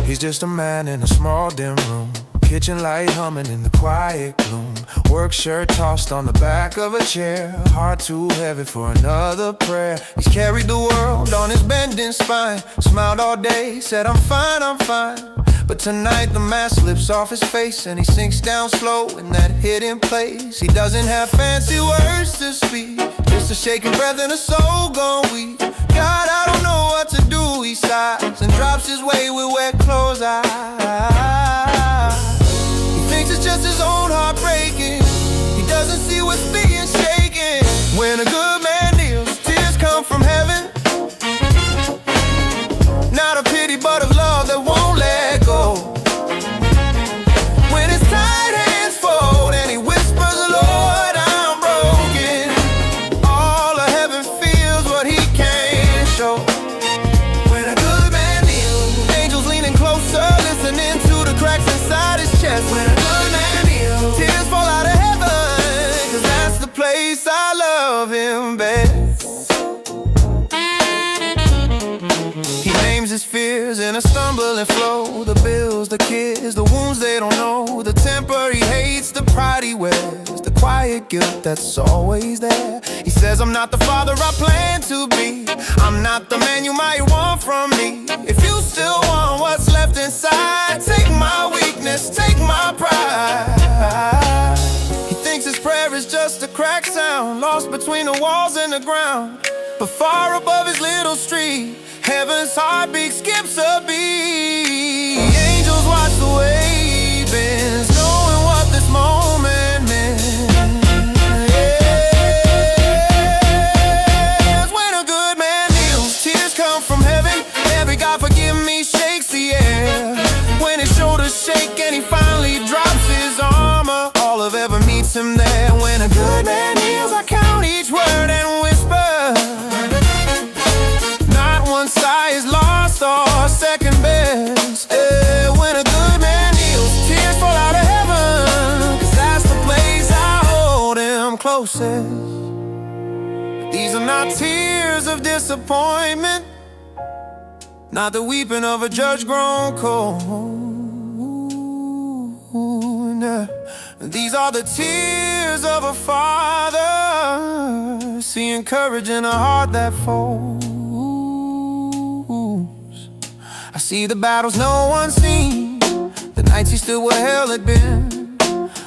He's just a man in a small dim room, kitchen light humming in the quiet gloom. Work shirt tossed on the back of a chair, heart too heavy for another prayer. He's carried the world on his bending spine, smiled all day, said I'm fine, I'm fine. But tonight the mask slips off his face and he sinks down slow in that hidden place. He doesn't have fancy words to speak, just a shaking breath and a soul gone weak. God, I don't know what to do, he sighs and drops his weight with wet clothes eyes. He thinks it's just his own heart breaking, he doesn't see what's being shaken. When a good man kneels, tears come from heaven. Not a pity but of love that won't let go. When his tight hands fold and he whispers, Lord, I'm broken, all of heaven feels what he can't show. When a good man kneels, angels leaning closer, listening to the cracks inside his chest. When a good man kneels, tears fall out of heaven, 'cause that's the place I love him best. His fears in a stumbling flow, the bills, the kids, the wounds they don't know, the temper he hates, the pride he wears, the quiet guilt that's always there. He says I'm not the father I plan to be, I'm not the man you might want from me. If you still want what's left inside, take my weakness, take my pride. He thinks his prayer is just a cracked sound, lost between the walls and the ground. But far above his little street, heaven's heartbeat skips a beat. Angels watch the way he bends, knowing what this moment meant. Yes, when a good man kneels, tears come from heaven. Every God forgive me shakes the air. When his shoulders shake and he finally drops his armor, all of heaven meets him there. When a good man kneels, I count each word and whisper. One sigh is lost or second best. When a good man kneels, tears fall out of heaven, 'cause that's the place I hold him closest. These are not tears of disappointment, not the weeping of a judge grown cold. These are the tears of a father, seeing courage in a heart that folds. I see the battles no one's seen, the nights he stood where hell had been.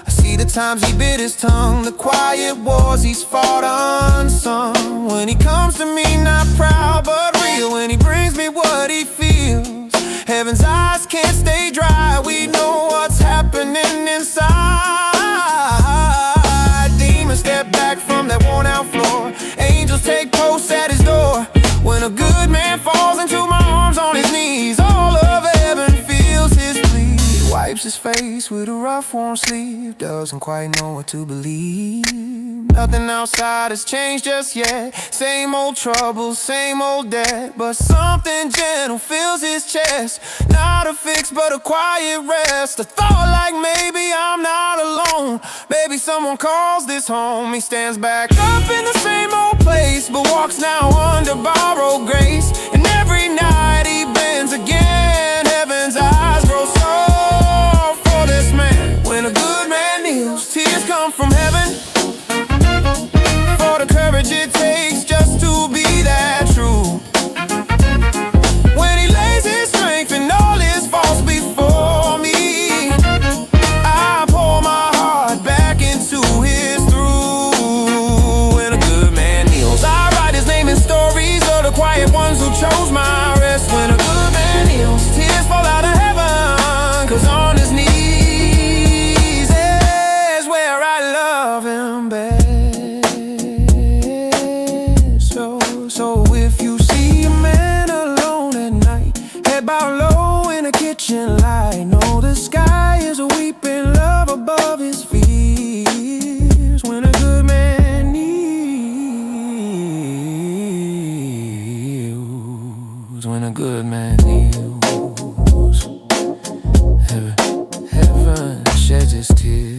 I see the times he bit his tongue, the quiet wars he's fought unsung. When he comes to me not proud but real, when he brings me what he feels, heaven's eyes can't stay dry, we know what's happening inside. Demons step back from that worn out floor, angels take post at his door. When a good man falls into my arms on his knees, all of heaven feels his plea. He wipes his face with a rough warm sleeve, doesn't quite know what to believe. Nothing outside has changed just yet, same old troubles, same old debt. But something gentle fills his chest, not a fix but a quiet rest. A thought like maybe I'm not alone, maybe someone calls this home. He stands back up in the same old place, but walks now under borrowed grace. And every night he bends again, heaven's eyes grow soft for this man. When a good man kneels, tears come from heaven, for the courage it takes just to be that true. When he lays his strength and all his faults before me, I pour my heart back into his through. When a good man kneels, I write his name in stories of the quiet ones who chose my rest. When a good man kneels, tears fall out of heaven, 'cause on his knees is where I love him best. So if you see a man alone at night, head bowed low in a kitchen light, know the sky is a weeping love above his fears. When a good man kneels. when a good man kneels. Heaven sheds his tears.